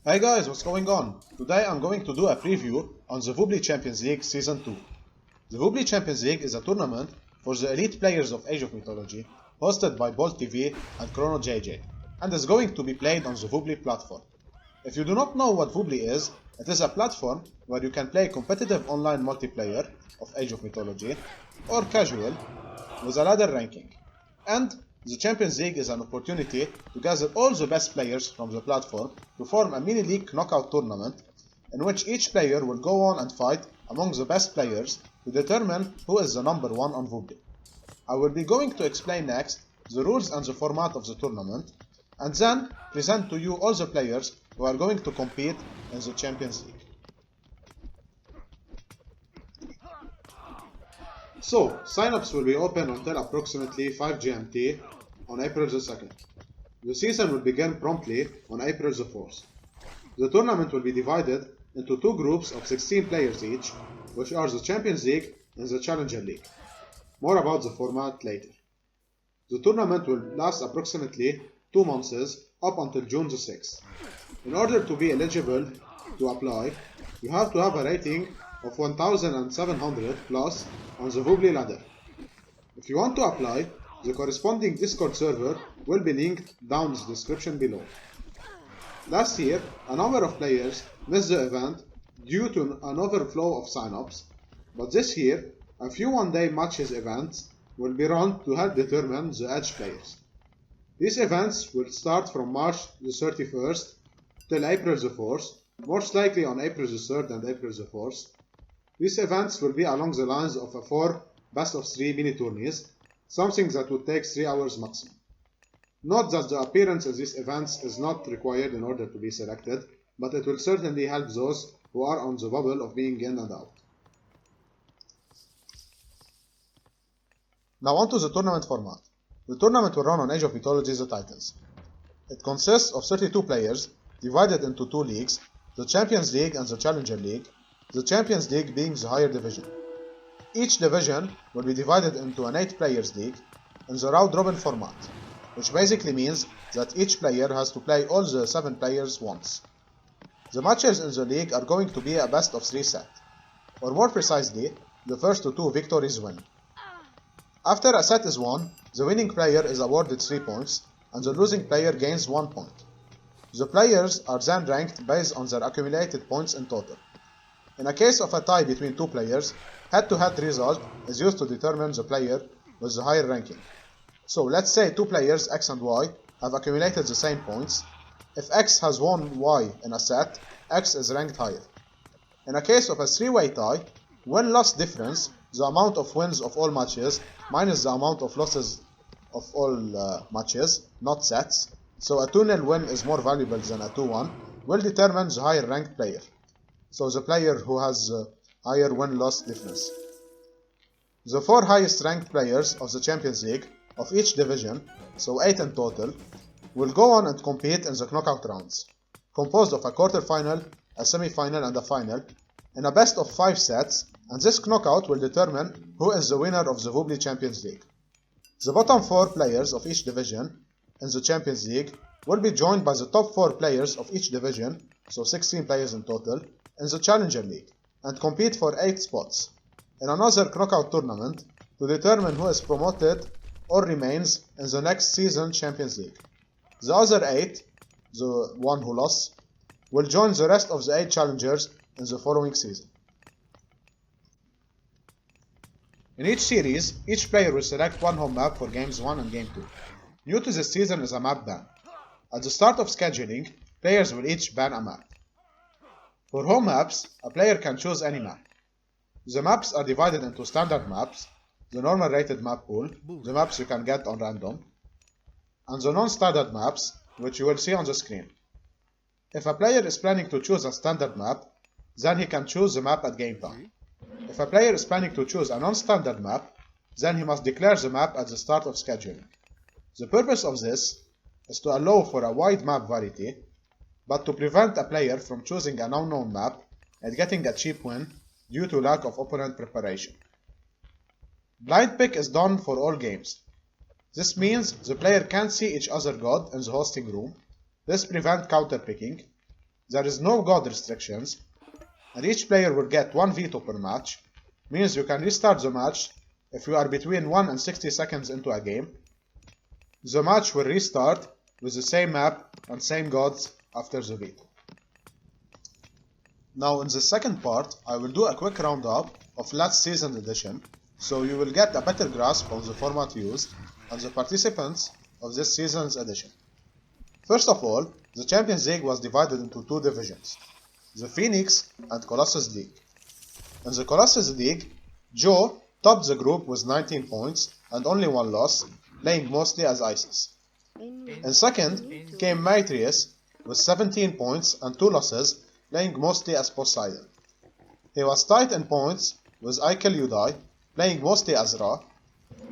Hey guys, what's going on? Today I'm going to do a preview on the Voobly Champions League Season 2. The Voobly Champions League is a tournament for the elite players of Age of Mythology, hosted by Bolt TV and Chrono JJ, and is going to be played on the Voobly platform. If you do not know what Voobly is, it is a platform where you can play competitive online multiplayer of Age of Mythology, or casual, with a ladder ranking. And the Champions League is an opportunity to gather all the best players from the platform to form a mini-league knockout tournament in which each player will go on and fight among the best players to determine who is the number one on Voobly. I will be going to explain next the rules and the format of the tournament, and then present to you all the players who are going to compete in the Champions League. So, signups will be open until approximately 5 GMT on April the 2nd. The season will begin promptly on April the 4th. The tournament will be divided into two groups of 16 players each, which are the Champions League and the Challenger League. More about the format later. The tournament will last approximately 2 months up until June the 6th. In order to be eligible to apply, you have to have a rating of 1700 plus on the Voobly ladder. If you want to apply, the corresponding Discord server will be linked down the description below. Last year, a number of players missed the event due to an overflow of signups, but this year, a few one-day matches events will be run to help determine the edge players. These events will start from March the 31st till April the 4th, most likely on April the 3rd and April the 4th. These events will be along the lines of a 4 best-of-3 mini-tourneys, something that would take 3 hours maximum. Note that the appearance of these events is not required in order to be selected, but it will certainly help those who are on the bubble of being in and out. Now on to the tournament format. The tournament will run on Age of Mythology The Titans. It consists of 32 players, divided into two leagues, the Champions League and the Challenger League, the Champions League being the higher division. Each division will be divided into an 8 players league in the round-robin format, which basically means that each player has to play all the 7 players once. The matches in the league are going to be a best-of-3 set, or more precisely, the first 2 victories win. After a set is won, the winning player is awarded 3 points, and the losing player gains 1 point. The players are then ranked based on their accumulated points in total. In a case of a tie between 2 players, head-to-head result is used to determine the player with the higher ranking. So let's say 2 players X and Y have accumulated the same points. If X has won Y in a set, X is ranked higher. In a case of a 3-way tie, win-loss difference, the amount of wins of all matches minus the amount of losses of all matches, not sets, so a 2-0 win is more valuable than a 2-1, will determine the higher ranked player. So the player who has higher win-loss difference. The 4 highest ranked players of the Champions League of each division, so 8 in total, will go on and compete in the knockout rounds, composed of a quarter-final, a semi-final and a final, in a best-of-5 sets, and this knockout will determine who is the winner of the Voobly Champions League. The bottom 4 players of each division in the Champions League will be joined by the top 4 players of each division, so 16 players in total, in the Challenger League, and compete for 8 spots in another knockout tournament to determine who is promoted or remains in the next season Champions League. The other 8, the one who lost, will join the rest of the 8 challengers in the following season. In each series, each player will select one home map for Games 1 and Game 2. New to this season is a map ban. At the start of scheduling, players will each ban a map. For home maps, a player can choose any map. The maps are divided into standard maps, the normal rated map pool, the maps you can get on random, and the non-standard maps, which you will see on the screen. If a player is planning to choose a standard map, then he can choose the map at game time. If a player is planning to choose a non-standard map, then he must declare the map at the start of scheduling. The purpose of this is to allow for a wide map variety, but to prevent a player from choosing an unknown map and getting a cheap win due to lack of opponent preparation. Blind pick is done for all games. This means the player can't see each other god in the hosting room. This prevents counter picking. there is no god restrictions, and each player will get 1 veto per match, means you can restart the match if you are between 1 and 60 seconds into a game. The match will restart with the same map and same gods after the veto. Now in the second part, I will do a quick roundup of last season's edition, so you will get a better grasp of the format used and the participants of this season's edition. First of all, the Champions League was divided into 2 divisions, the Phoenix and Colossus League. In the Colossus League, Joe topped the group with 19 points and only 1 loss, playing mostly as Isis. In second came Maitreus with 17 points and 2 losses, playing mostly as Poseidon. He was tied in points with Ikel Udai, playing mostly as Ra,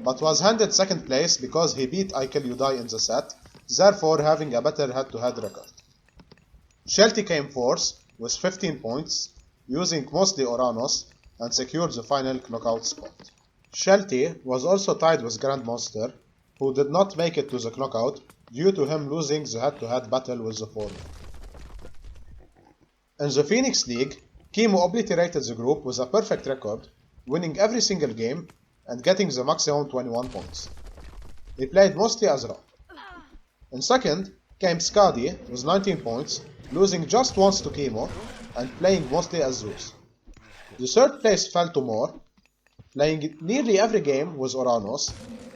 but was handed second place because he beat Ikel Udai in the set, therefore having a better head-to-head record. Shelty came fourth with 15 points, using mostly Oranos, and secured the final knockout spot. Shelty was also tied with Grandmaster, who did not make it to the knockout due to him losing the head-to-head battle with the former. In the Phoenix League, Kimo obliterated the group with a perfect record, winning every single game and getting the maximum 21 points. He played mostly as Ra. In second came Skadi with 19 points, losing just once to Kimo and playing mostly as Zeus. The third place fell to Mor, playing nearly every game with Oranos,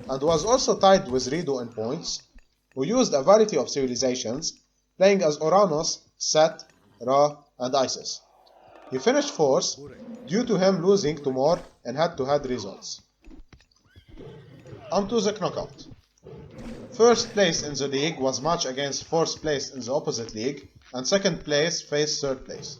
and was also tied with Rido in points, who used a variety of civilizations, playing as Oranos, Set, Ra, and Isis. He finished fourth due to him losing to Mor in head-to-head results. On to the knockout. First place in the league was matched against fourth place in the opposite league, and second place faced third place.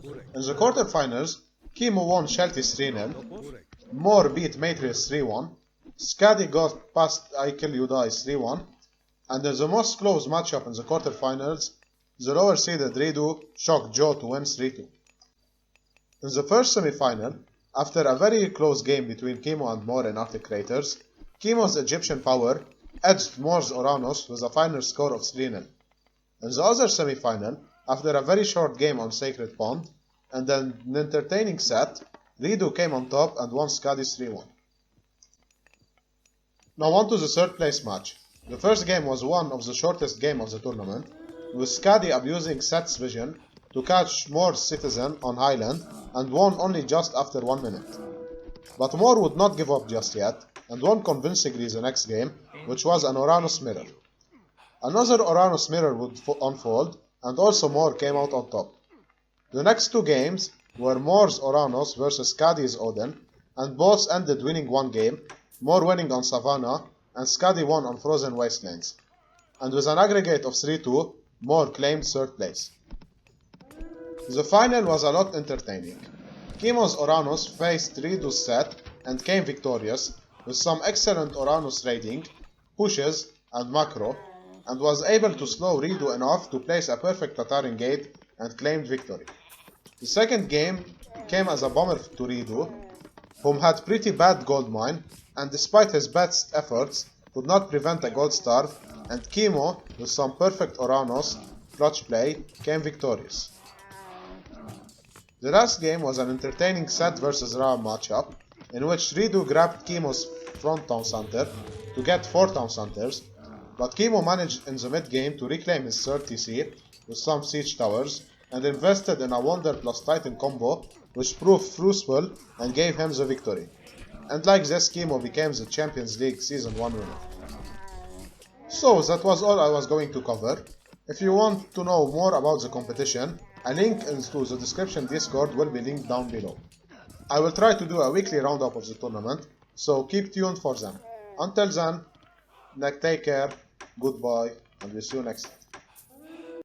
In the quarterfinals, Kimo won Shelty 3-0, Mor beat Matrix 3-1, Skadi got past Ikel Udai 3-1, and in the most close matchup in the quarterfinals, the lower seeded Rido shocked Joe to win 3-2. In the first semi-final, after a very close game between Kimo and Mor in Arctic Craters, Kimo's Egyptian power edged Mor's Oranos with a final score of 3-0. In the other semi-final, after a very short game on Sacred Pond, and an entertaining set, Rido came on top and won Skadi 3-1. Now on to the third place match. The first game was one of the shortest games of the tournament, with Skadi abusing Set's vision to catch Mor's citizen on Highland and won only just after 1 minute. But Mor would not give up just yet and won convincingly the next game, which was an Oranos mirror. Another Oranos mirror would unfold, and also Mor came out on top. The next 2 games were Mor's Oranos versus Skadi's Odin, and both ended winning 1 game, Mor winning on Savannah and Skadi won on Frozen Wastelands. And with an aggregate of 3-2, Mor claimed third place. The final was a lot entertaining. Kimo's Oranos faced Rido's set and came victorious, with some excellent Oranos raiding, pushes, and macro, and was able to slow Rido enough to place a perfect Tatarin gate and claimed victory. The second game came as a bummer to Rido, whom had pretty bad gold mine, and despite his best efforts, could not prevent a gold starve, and Kimo, with some perfect Oranos clutch play, came victorious. The last game was an entertaining Set versus Ra matchup, in which Rido grabbed Kimo's front town center to get 4 town centers, but Kimo managed in the mid-game to reclaim his third TC with some siege towers, and invested in a Wonder plus Titan combo, which proved fruitful and gave him the victory. And like this, Kimo became the Champions League Season 1 winner. So that was all I was going to cover. If you want to know more about the competition, a link into the description Discord will be linked down below. I will try to do a weekly roundup of the tournament, so keep tuned for them. Until then, take care, goodbye, and we'll see you next time.